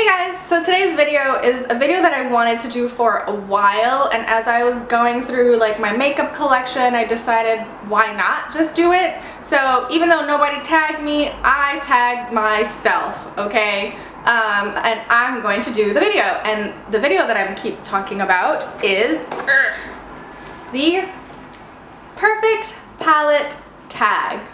Hey guys, so today's video is a video that I wanted to do for a while, and as I was going through like my makeup collection, I decided why not just do it. So even though nobody tagged me, I tagged myself, okay? And I'm going to do the video, and the video that I keep talking about is the perfect palette tag.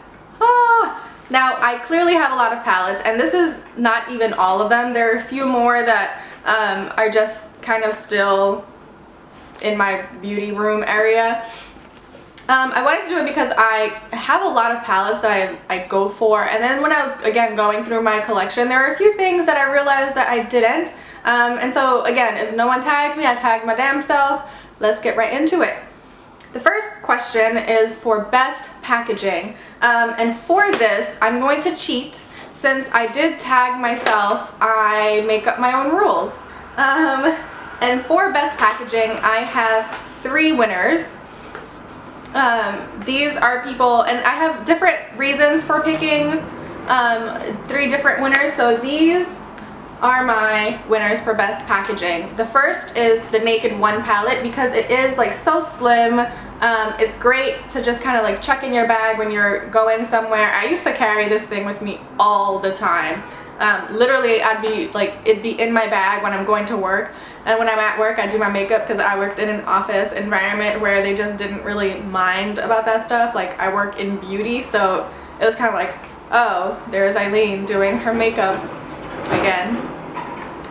Now, I clearly have a lot of palettes, and this is not even all of them. There are a few more that are just kind of still in my beauty room area. I wanted to do it because I have a lot of palettes that I go for, and then when I was, again, going through my collection, there are a few things that I realized that I didn't. And so, again, if no one tagged me, I tagged my damn self. Let's get right into it. The first question is for best packaging, and for this I'm going to cheat. Since I did tag myself, I make up my own rules. And for best packaging, I have 3 winners. These are people, and I have different reasons for picking 3 different winners, so these are my winners for best packaging. The first is the Naked One palette because it is like so slim. It's great to just kind of like chuck in your bag when you're going somewhere. I used to carry this thing with me all the time. Literally, it'd be in my bag when I'm going to work, and when I'm at work I do my makeup because I worked in an office environment where they just didn't really mind about that stuff. Like, I work in beauty, so it was kind of like, oh, there's Eileen doing her makeup again.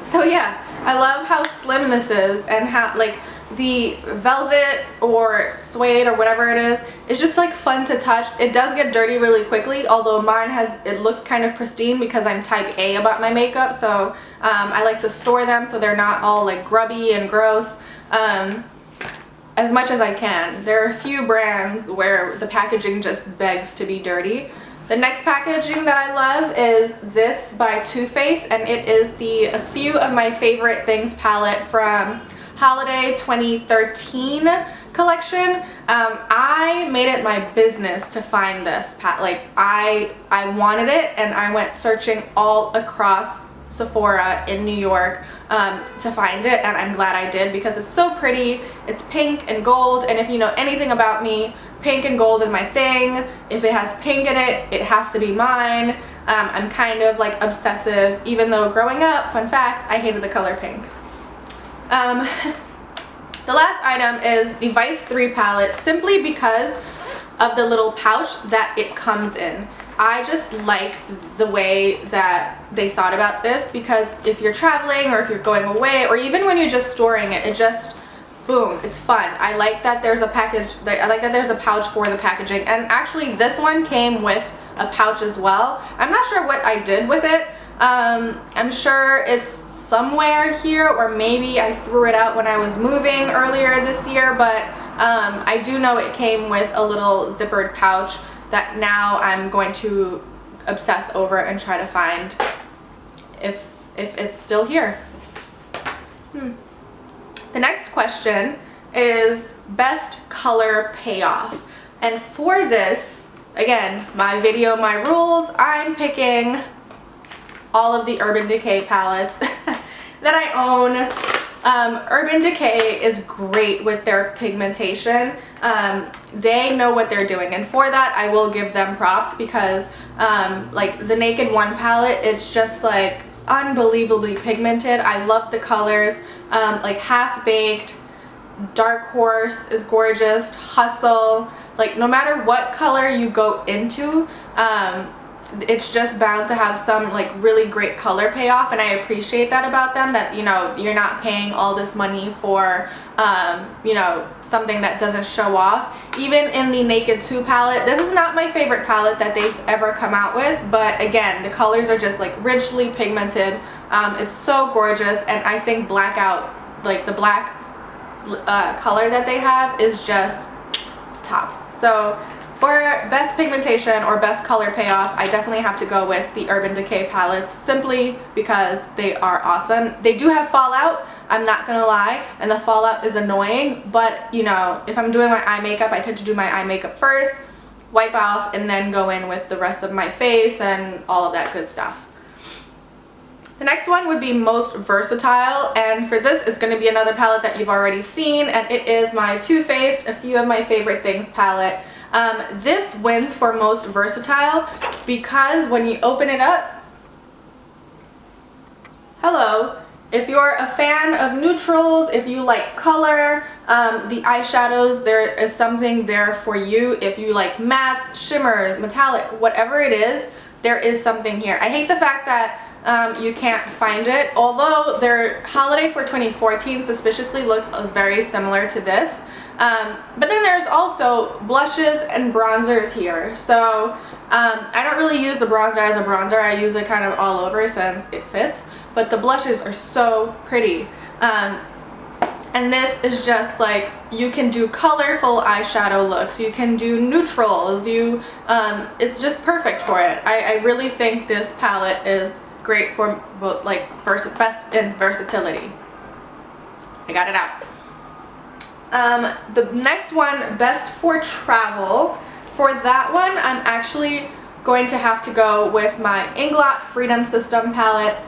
So yeah, I love how slim this is, and how like the velvet or suede or whatever it is, it's just like fun to touch. It does get dirty really quickly, although mine it looks kind of pristine because I'm type A about my makeup, so I like to store them so they're not all like grubby and gross as much as I can. There are a few brands where the packaging just begs to be dirty. The next packaging that I love is this by Too Faced, and it is the A Few of My Favorite Things palette from Holiday 2013 collection. I made it my business to find this palette. Like, I wanted it, and I went searching all across Sephora in New York to find it, and I'm glad I did because it's so pretty. It's pink and gold, and if you know anything about me, pink and gold is my thing. If it has pink in it, it has to be mine. I'm kind of like obsessive, even though growing up, fun fact, I hated the color pink. The last item is the Vice 3 palette, simply because of the little pouch that it comes in. I just like the way that they thought about this, because if you're traveling or if you're going away, or even when you're just storing it, it just, boom, it's fun. I like that there's a I like that there's a pouch for the packaging, and actually this one came with a pouch as well. I'm not sure what I did with it. I'm sure it's somewhere here, or maybe I threw it out when I was moving earlier this year, but I do know it came with a little zippered pouch that now I'm going to obsess over and try to find if it's still here. The next question is best color payoff, and for this, again, my video, my rules, I'm picking all of the Urban Decay palettes that I own. Urban Decay is great with their pigmentation. They know what they're doing, and for that I will give them props, because like the Naked One palette, it's just like unbelievably pigmented. I love the colors. Like Half Baked, Dark Horse is gorgeous, Hustle, like no matter what color you go into, it's just bound to have some like really great color payoff, and I appreciate that about them, that, you know, you're not paying all this money for you know, something that doesn't show off. Even in the Naked 2 palette, this is not my favorite palette that they've ever come out with, but again, the colors are just like richly pigmented. It's so gorgeous, and I think Blackout, like the black color that they have, is just tops. So for best pigmentation or best color payoff, I definitely have to go with the Urban Decay palettes, simply because they are awesome. They do have fallout, I'm not gonna lie, and the fallout is annoying, but you know, if I'm doing my eye makeup, I tend to do my eye makeup first, wipe off, and then go in with the rest of my face and all of that good stuff. The next one would be most versatile, and for this it's going to be another palette that you've already seen, and it is my Too Faced A Few of My Favorite Things palette. This wins for most versatile because when you open it up, hello, if you're a fan of neutrals, if you like color, the eyeshadows, there is something there for you. If you like mattes, shimmers, metallic, whatever it is, there is something here. I hate the fact that you can't find it, although their holiday for 2014 suspiciously looks very similar to this. But then there's also blushes and bronzers here. So I don't really use the bronzer as a bronzer. I use it kind of all over since it fits. But the blushes are so pretty. And this is just like, you can do colorful eyeshadow looks, you can do neutrals, it's just perfect for it. I really think this palette is great for both, like, best in versatility. I got it out. The next one, best for travel. For that one, I'm actually going to have to go with my Inglot Freedom System palette.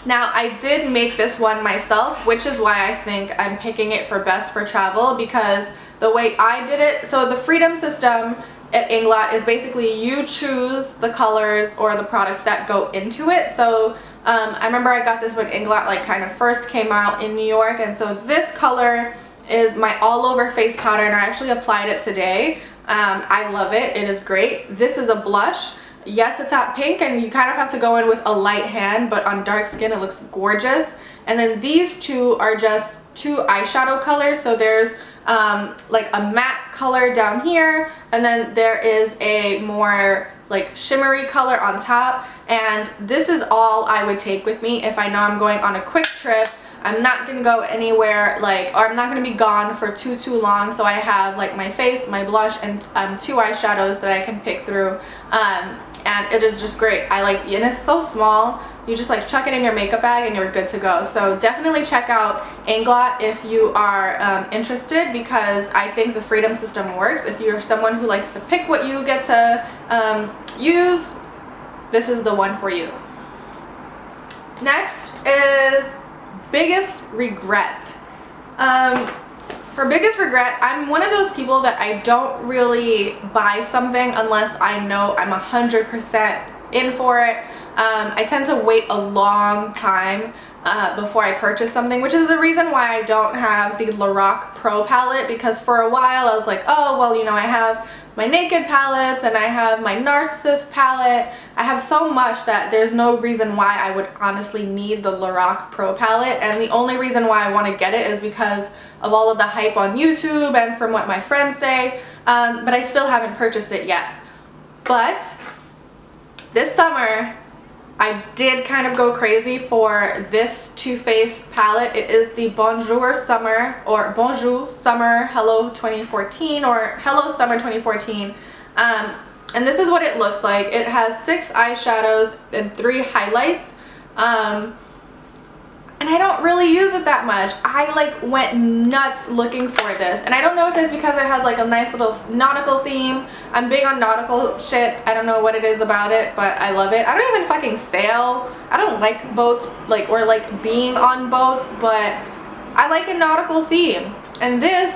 Now, I did make this one myself, which is why I think I'm picking it for best for travel, because the way I did it, so the Freedom System at Inglot is basically you choose the colors or the products that go into it. So I remember I got this when Inglot like kind of first came out in New York, and so this color is my all over face powder, and I actually applied it today. I love it. It is great. This is a blush. Yes, it's hot pink, and you kind of have to go in with a light hand, but on dark skin it looks gorgeous. And then these two are just two eyeshadow colors. So there's like a matte color down here, and then there is a more like shimmery color on top. And this is all I would take with me if I know I'm going on a quick trip. I'm not gonna go anywhere, like, or I'm not gonna be gone for too long, so I have like my face, my blush, and two eyeshadows that I can pick through. And it is just great. I like, and it's so small, you just like chuck it in your makeup bag and you're good to go. So definitely check out Inglot if you are interested, because I think the Freedom System works. If you're someone who likes to pick what you get to use, this is the one for you. Next is biggest regret. For biggest regret, I'm one of those people that I don't really buy something unless I know I'm 100% in for it. I tend to wait a long time before I purchase something, which is the reason why I don't have the Lorac Pro palette, because for a while I was like, oh, well, you know, I have my Naked palettes and I have my Narcissist palette. I have so much that there's no reason why I would honestly need the Lorac Pro palette, and the only reason why I want to get it is because of all of the hype on YouTube and from what my friends say, but I still haven't purchased it yet. But this summer I did kind of go crazy for this Too Faced palette. It is the Bonjour Summer, or Bonjour Summer Hello 2014, or Hello Summer 2014. And this is what it looks like. It has 6 eyeshadows and 3 highlights. And I don't really use it that much. I like went nuts looking for this, and I don't know if it's because it has like a nice little nautical theme. I'm big on nautical shit. I don't know what it is about it, but I love it. I don't even fucking sail. I don't like boats, like, or like being on boats, but I like a nautical theme. And this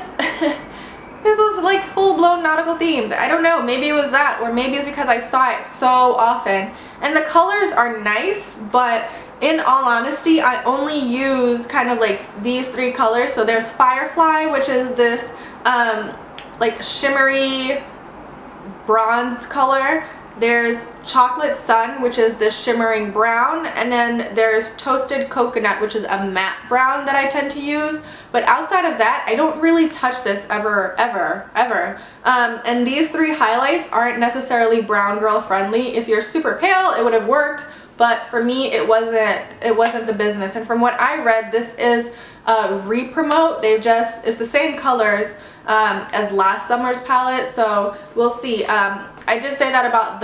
this was like full-blown nautical themed. I don't know, maybe it was that, or maybe it's because I saw it so often. And the colors are nice, but in all honesty, I only use kind of like these 3 colors. So there's Firefly, which is this like shimmery bronze color. There's Chocolate Sun, which is this shimmering brown, and then there's Toasted Coconut, which is a matte brown that I tend to use. But outside of that, I don't really touch this ever. And these 3 highlights aren't necessarily brown girl friendly. If you're super pale, it would have worked, but for me, it wasn't the business. And from what I read, this is a re-promote. It's the same colors as last summer's palette, so we'll see. I did say that about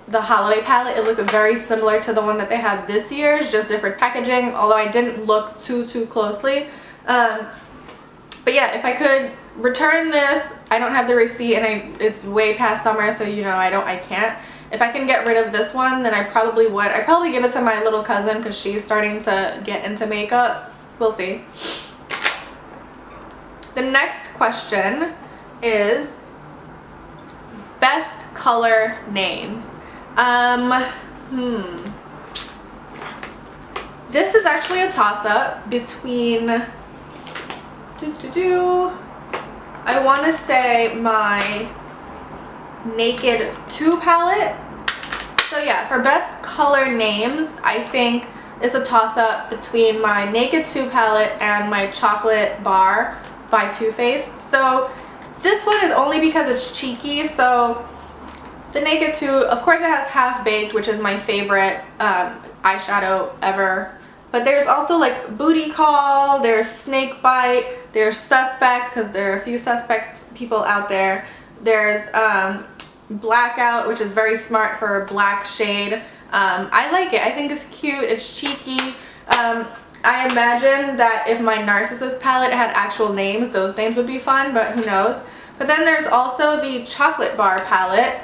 the holiday palette. It looked very similar to the one that they had this year. It's just different packaging, although I didn't look too closely. But yeah, if I could return this, I don't have the receipt, and it's way past summer, so you know I can't. If I can get rid of this one, then I probably would. I'd probably give it to my little cousin because she's starting to get into makeup. We'll see. The next question is best color names. This is actually a toss-up between I want to say my Naked 2 palette. So yeah, for best color names, I think it's a toss-up between my Naked 2 palette and my Chocolate Bar by Too Faced. So this one is only because it's cheeky. So the Naked 2, of course, it has Half Baked, which is my favorite eyeshadow ever. But there's also like Booty Call, there's Snake Bite, there's Suspect, because there are a few suspect people out there. There's Blackout, which is very smart for a black shade. I like it. I think it's cute. It's cheeky. I imagine that if my Narcissus palette had actual names, those names would be fun, but who knows. But then there's also the Chocolate Bar palette,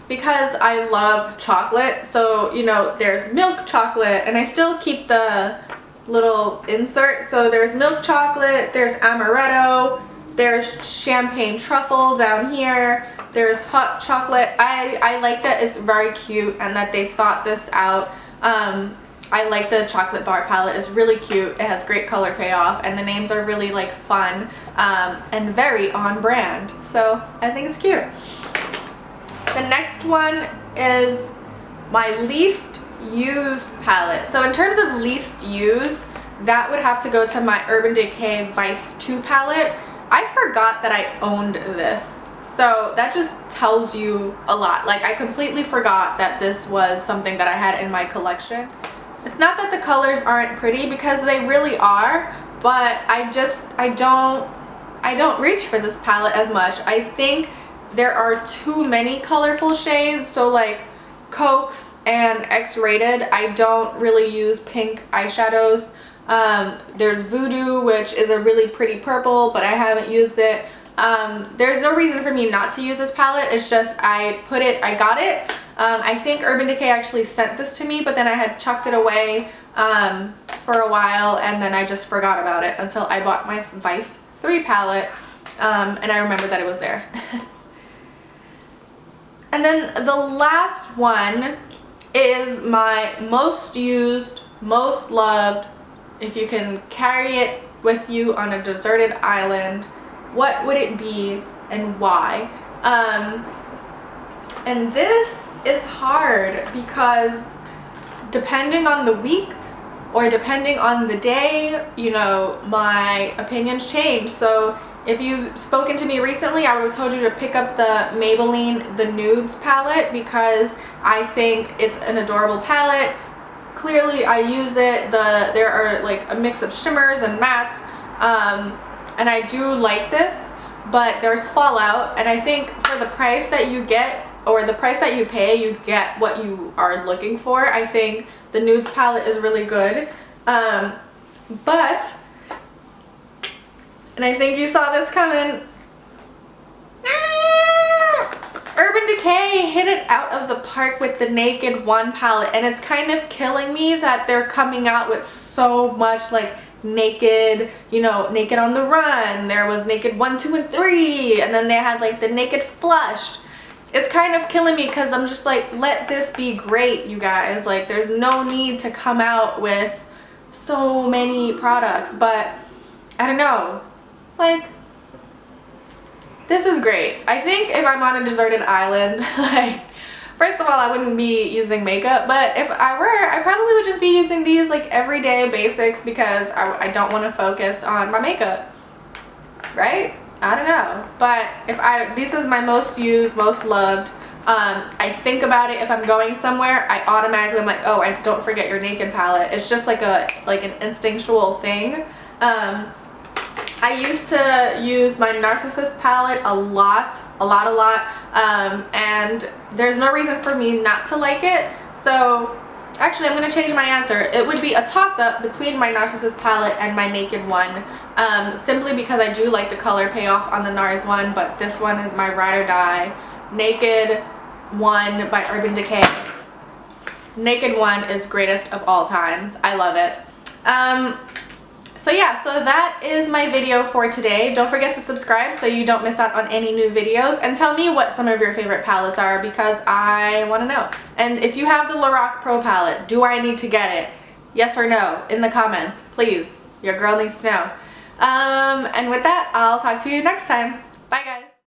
because I love chocolate. So, you know, there's milk chocolate, and I still keep the little insert. So there's milk chocolate, there's amaretto, there's champagne truffle down here, there's hot chocolate. I like that it's very cute and that they thought this out. I like the Chocolate Bar palette. It's really cute. It has great color payoff, and the names are really like fun and very on brand. So I think it's cute. The next one is my least used palette. So in terms of least used, that would have to go to my Urban Decay Vice 2 palette. I forgot that I owned this. So that just tells you a lot. Like, I completely forgot that this was something that I had in my collection. It's not that the colors aren't pretty, because they really are, but I don't reach for this palette as much. I think there are too many colorful shades. So like Cokes and X-Rated, I don't really use pink eyeshadows. There's Voodoo, which is a really pretty purple, but I haven't used it. There's no reason for me not to use this palette. It's just I got it. I think Urban Decay actually sent this to me, but then I had chucked it away for a while, and then I just forgot about it until I bought my Vice 3 palette, and I remembered that it was there. And then the last one is my most used, most loved, if you can carry it with you on a deserted island, what would it be and why? And this is hard because depending on the week or depending on the day, you know, my opinions change. So if you've spoken to me recently, I would have told you to pick up the Maybelline The Nudes palette, because I think it's an adorable palette. Clearly I use it. There are like a mix of shimmers and mattes, and I do like this, but there's fallout, and I think for the price that you get, or the price that you pay, you get what you are looking for. I think the Nudes palette is really good, but, and I think you saw this coming, Urban Decay hit it out of the park with the Naked 1 palette, and it's kind of killing me that they're coming out with so much like Naked, you know, Naked on the Run. There was Naked 1, 2, and 3, and then they had like the Naked Flushed. It's kind of killing me because I'm just like, let this be great, you guys. Like, there's no need to come out with so many products, but I don't know, like, this is great. I think if I'm on a deserted island, like, first of all, I wouldn't be using makeup, but if I were, I probably would just be using these like everyday basics, because I don't want to focus on my makeup, right? I don't know, but this is my most used, most loved. I think about it if I'm going somewhere, I automatically am like, oh, don't forget your Naked palette. It's just like an instinctual thing. I used to use my Narcissus palette a lot, and there's no reason for me not to like it. So actually, I'm going to change my answer. It would be a toss-up between my Narcissus palette and my Naked 1, simply because I do like the color payoff on the NARS one, but this one is my ride or die. Naked 1 by Urban Decay. Naked 1 is greatest of all times. I love it. So yeah, so that is my video for today. Don't forget to subscribe so you don't miss out on any new videos, and tell me what some of your favorite palettes are because I want to know. And if you have the Lorac Pro palette, do I need to get it? Yes or no? In the comments, please. Your girl needs to know. And with that, I'll talk to you next time. Bye guys.